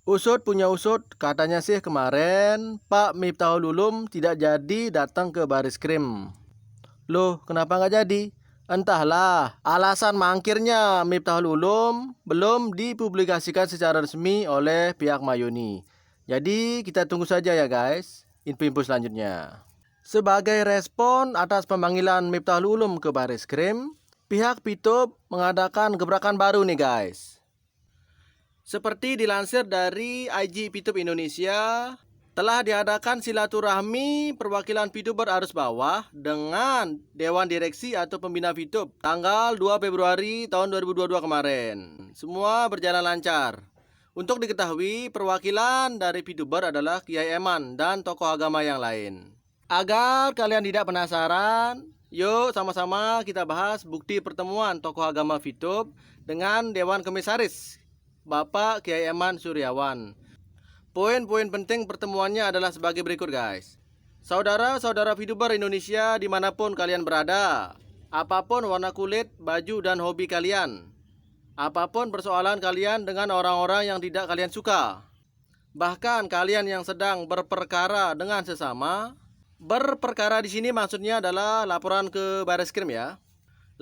Usut punya usut, katanya sih kemarin Pak Miftahul Ulum tidak jadi datang ke baris krim. Loh, kenapa nggak jadi? Entahlah, alasan mangkirnya Miftahul Ulum belum dipublikasikan secara resmi oleh pihak Mayuni. Jadi kita tunggu saja ya guys, info-info selanjutnya. Sebagai respon atas pemanggilan Miftahul Ulum ke baris krim, pihak Pitup mengadakan gebrakan baru nih guys. Seperti dilansir dari IG Pitup Indonesia, telah diadakan silaturahmi perwakilan Pitup berarus bawah dengan Dewan Direksi atau Pembina Pitup tanggal 2 Februari tahun 2022 kemarin. Semua berjalan lancar. Untuk diketahui, perwakilan dari Pituber adalah Kiai Eman dan tokoh agama yang lain. Agar kalian tidak penasaran, yuk sama-sama kita bahas bukti pertemuan tokoh agama Pitup dengan Dewan Komisaris Bapak Kiai Eman Suryawan. Poin-poin penting pertemuannya adalah sebagai berikut guys. Saudara-saudara VTuber Indonesia dimanapun kalian berada, apapun warna kulit, baju, dan hobi kalian, apapun persoalan kalian dengan orang-orang yang tidak kalian suka, bahkan kalian yang sedang berperkara dengan sesama, berperkara di sini maksudnya adalah laporan ke Bareskrim ya.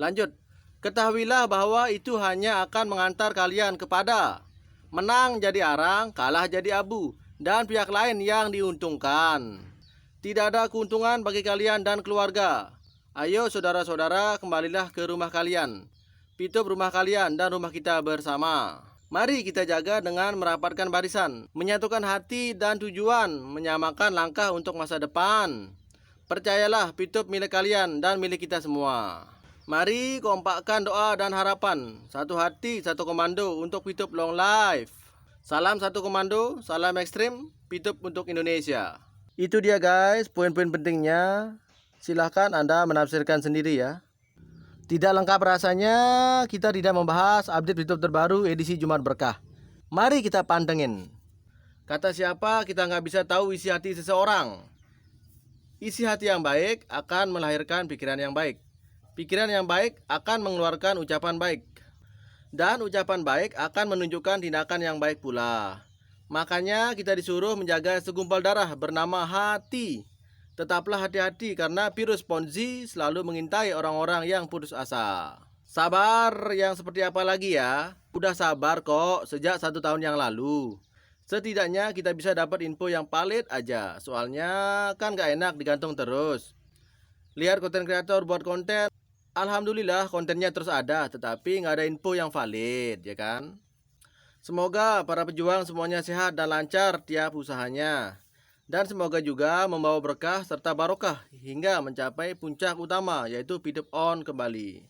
Lanjut. Ketahuilah bahwa itu hanya akan mengantar kalian kepada menang jadi arang, kalah jadi abu, dan pihak lain yang diuntungkan. Tidak ada keuntungan bagi kalian dan keluarga. Ayo saudara-saudara, kembalilah ke rumah kalian. Pitup rumah kalian dan rumah kita bersama. Mari kita jaga dengan merapatkan barisan, menyatukan hati dan tujuan, menyamakan langkah untuk masa depan. Percayalah, Pitup milik kalian dan milik kita semua. Mari kompakkan doa dan harapan. Satu hati, satu komando untuk Pitup Long Life. Salam satu komando, salam ekstrim, Pitup untuk Indonesia. Itu dia guys, poin-poin pentingnya. Silahkan Anda menafsirkan sendiri ya. Tidak lengkap rasanya kita tidak membahas update Pitup terbaru edisi Jumat Berkah. Mari kita pantengin. Kata siapa kita nggak bisa tahu isi hati seseorang. Isi hati yang baik akan melahirkan pikiran yang baik. Pikiran yang baik akan mengeluarkan ucapan baik. Dan ucapan baik akan menunjukkan tindakan yang baik pula. Makanya kita disuruh menjaga segumpal darah bernama hati. Tetaplah hati-hati karena virus Ponzi selalu mengintai orang-orang yang putus asa. Sabar yang seperti apa lagi ya? Udah sabar kok sejak 1 tahun yang lalu. Setidaknya kita bisa dapat info yang valid aja. Soalnya kan gak enak digantung terus. Lihat konten kreator buat konten, alhamdulillah kontennya terus ada, tetapi nggak ada info yang valid, ya kan? Semoga para pejuang semuanya sehat dan lancar tiap usahanya. Dan semoga juga membawa berkah serta barokah hingga mencapai puncak utama, yaitu Pitup On kembali.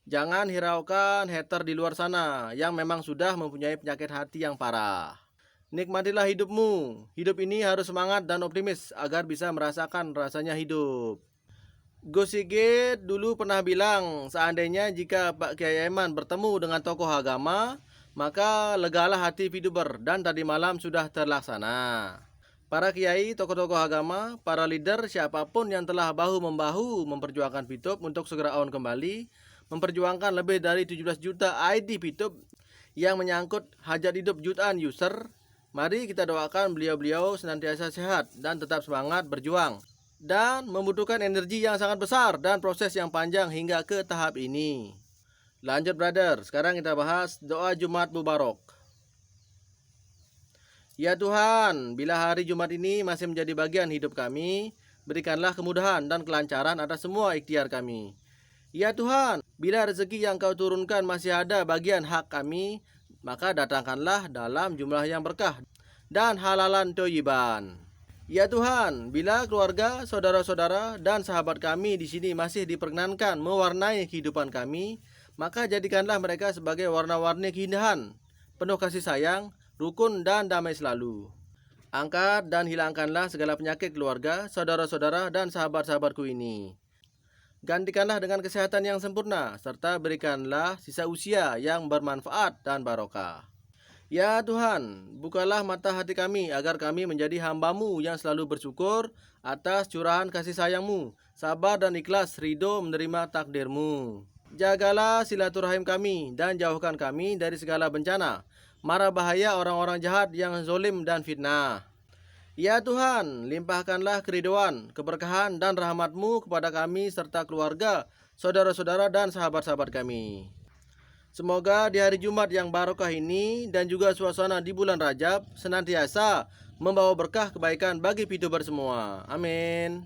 Jangan hiraukan hater di luar sana yang memang sudah mempunyai penyakit hati yang parah. Nikmatilah hidupmu. Hidup ini harus semangat dan optimis agar bisa merasakan rasanya hidup. Gus Sigit dulu pernah bilang, seandainya jika Pak Kiai Eman bertemu dengan tokoh agama, maka legalah hati VTuber dan tadi malam sudah terlaksana. Para kiai, tokoh-tokoh agama, para leader, siapapun yang telah bahu-membahu memperjuangkan Pitup untuk segera on kembali, memperjuangkan lebih dari 17 juta ID Pitup yang menyangkut hajat hidup jutaan user, mari kita doakan beliau-beliau senantiasa sehat dan tetap semangat berjuang. Dan membutuhkan energi yang sangat besar dan proses yang panjang hingga ke tahap ini. Lanjut brother, sekarang kita bahas doa Jumat Mubarak. Ya Tuhan, bila hari Jumat ini masih menjadi bagian hidup kami, berikanlah kemudahan dan kelancaran atas semua ikhtiar kami. Ya Tuhan, bila rezeki yang kau turunkan masih ada bagian hak kami, maka datangkanlah dalam jumlah yang berkah dan halalan thayyiban. Ya Tuhan, bila keluarga, saudara-saudara, dan sahabat kami di sini masih diperkenankan mewarnai kehidupan kami, maka jadikanlah mereka sebagai warna-warni keindahan, penuh kasih sayang, rukun dan damai selalu. Angkat dan hilangkanlah segala penyakit keluarga, saudara-saudara, dan sahabat-sahabatku ini. Gantikanlah dengan kesehatan yang sempurna, serta berikanlah sisa usia yang bermanfaat dan barokah. Ya Tuhan, bukalah mata hati kami agar kami menjadi hamba-Mu yang selalu bersyukur atas curahan kasih sayang-Mu, sabar dan ikhlas ridho menerima takdir-Mu. Jagalah silaturahim kami dan jauhkan kami dari segala bencana, mara bahaya orang-orang jahat yang zolim dan fitnah. Ya Tuhan, limpahkanlah keridhaan, keberkahan dan rahmat-Mu kepada kami serta keluarga, saudara-saudara dan sahabat-sahabat kami. Semoga di hari Jumat yang barokah ini dan juga suasana di bulan Rajab senantiasa membawa berkah kebaikan bagi VTuber semua. Amin.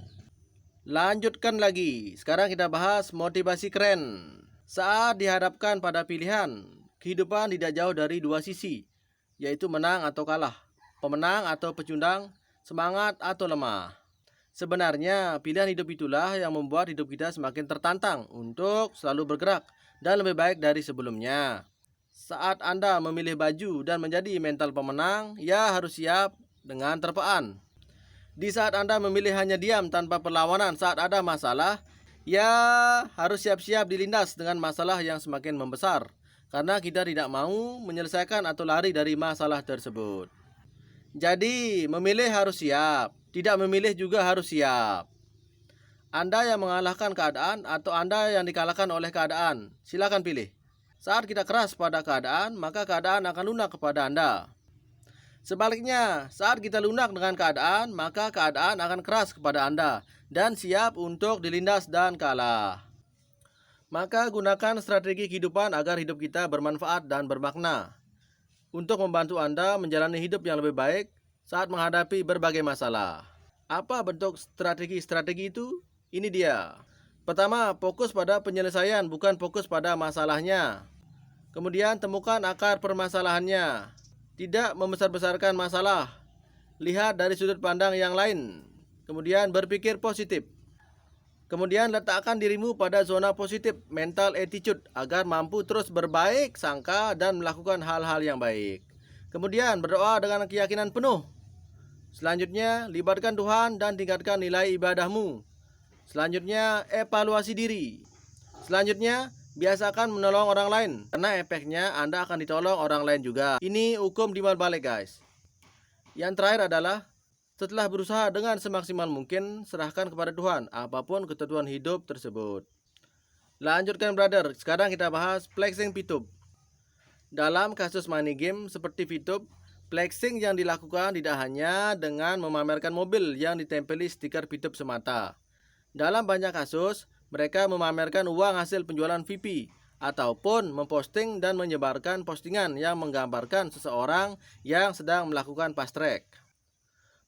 Lanjutkan lagi. Sekarang kita bahas motivasi keren. Saat dihadapkan pada pilihan, kehidupan tidak jauh dari dua sisi, yaitu menang atau kalah, pemenang atau pecundang, semangat atau lemah. Sebenarnya pilihan hidup itulah yang membuat hidup kita semakin tertantang untuk selalu bergerak dan lebih baik dari sebelumnya. Saat Anda memilih baju dan menjadi mental pemenang, ya harus siap dengan terpaan. Di saat Anda memilih hanya diam tanpa perlawanan saat ada masalah, ya harus siap-siap dilindas dengan masalah yang semakin membesar, karena kita tidak mau menyelesaikan atau lari dari masalah tersebut. Jadi, memilih harus siap, tidak memilih juga harus siap. Anda yang mengalahkan keadaan atau Anda yang dikalahkan oleh keadaan, silakan pilih. Saat kita keras pada keadaan, maka keadaan akan lunak kepada Anda. Sebaliknya, saat kita lunak dengan keadaan, maka keadaan akan keras kepada Anda dan siap untuk dilindas dan kalah. Maka gunakan strategi kehidupan agar hidup kita bermanfaat dan bermakna untuk membantu Anda menjalani hidup yang lebih baik saat menghadapi berbagai masalah. Apa bentuk strategi-strategi itu? Ini dia. Pertama, fokus pada penyelesaian, bukan fokus pada masalahnya. Kemudian, temukan akar permasalahannya. Tidak membesar-besarkan masalah. Lihat dari sudut pandang yang lain. Kemudian berpikir positif. Kemudian letakkan dirimu pada zona positif, mental attitude, agar mampu terus berbaik sangka dan melakukan hal-hal yang baik. Kemudian berdoa dengan keyakinan penuh. Selanjutnya, libatkan Tuhan dan tingkatkan nilai ibadahmu. Selanjutnya, evaluasi diri. Selanjutnya, biasakan menolong orang lain, karena efeknya Anda akan ditolong orang lain juga. Ini hukum timbal balik, guys. Yang terakhir adalah, setelah berusaha dengan semaksimal mungkin, serahkan kepada Tuhan apapun ketentuan hidup tersebut. Lanjutkan brother, sekarang kita bahas flexing VTube. Dalam kasus money game seperti VTube, flexing yang dilakukan tidak hanya dengan memamerkan mobil yang ditempeli stiker VTube semata. Dalam banyak kasus, mereka memamerkan uang hasil penjualan VIP ataupun memposting dan menyebarkan postingan yang menggambarkan seseorang yang sedang melakukan fast track.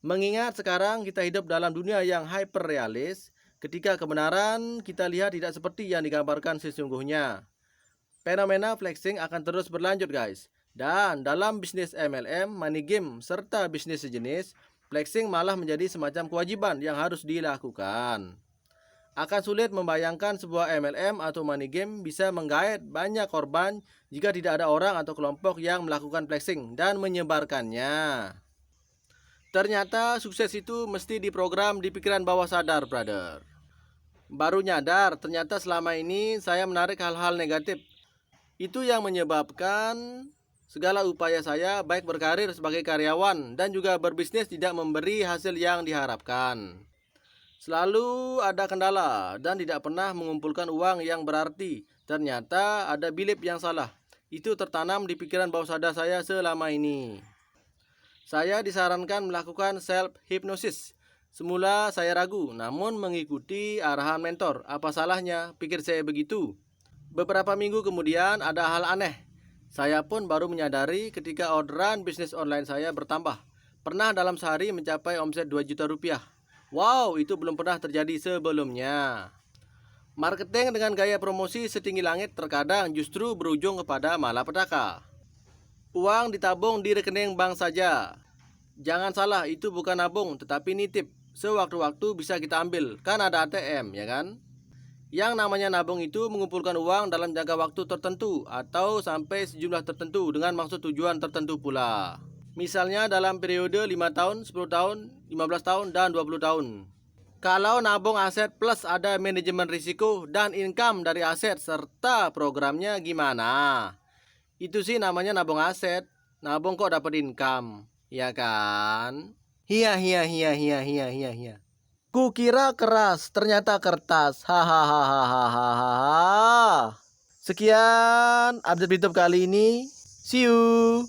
Mengingat sekarang kita hidup dalam dunia yang hyperrealis, ketika kebenaran kita lihat tidak seperti yang digambarkan sesungguhnya. Fenomena flexing akan terus berlanjut, guys. Dan dalam bisnis MLM, money game, serta bisnis sejenis, flexing malah menjadi semacam kewajiban yang harus dilakukan. Akan sulit membayangkan sebuah MLM atau money game bisa menggait banyak korban jika tidak ada orang atau kelompok yang melakukan flexing dan menyebarkannya. Ternyata sukses itu mesti diprogram di pikiran bawah sadar, brother. Baru nyadar, ternyata selama ini saya menarik hal-hal negatif. Itu yang menyebabkan segala upaya saya baik berkarir sebagai karyawan dan juga berbisnis tidak memberi hasil yang diharapkan. Selalu ada kendala dan tidak pernah mengumpulkan uang yang berarti. Ternyata ada belief yang salah. Itu tertanam di pikiran bawah sadar saya selama ini. Saya disarankan melakukan self-hypnosis. Semula saya ragu, namun mengikuti arahan mentor. Apa salahnya? Pikir saya begitu. Beberapa minggu kemudian ada hal aneh. Saya pun baru menyadari ketika orderan bisnis online saya bertambah. Pernah dalam sehari mencapai omset 2 juta rupiah. Wow, itu belum pernah terjadi sebelumnya. Marketing dengan gaya promosi setinggi langit terkadang justru berujung kepada malapetaka. Uang ditabung di rekening bank saja. Jangan salah, itu bukan nabung tetapi nitip. Sewaktu-waktu bisa kita ambil, kan ada ATM, ya kan? Yang namanya nabung itu mengumpulkan uang dalam jangka waktu tertentu atau sampai sejumlah tertentu dengan maksud tujuan tertentu pula. Misalnya dalam periode 5 tahun, 10 tahun, 15 tahun, dan 20 tahun. Kalau nabung aset plus ada manajemen risiko dan income dari aset serta programnya gimana? Itu sih namanya nabung aset. Nabung kok dapat income, ya kan? Hiya. Kukira keras, ternyata kertas. Hahaha. Sekian update YouTube kali ini. See you.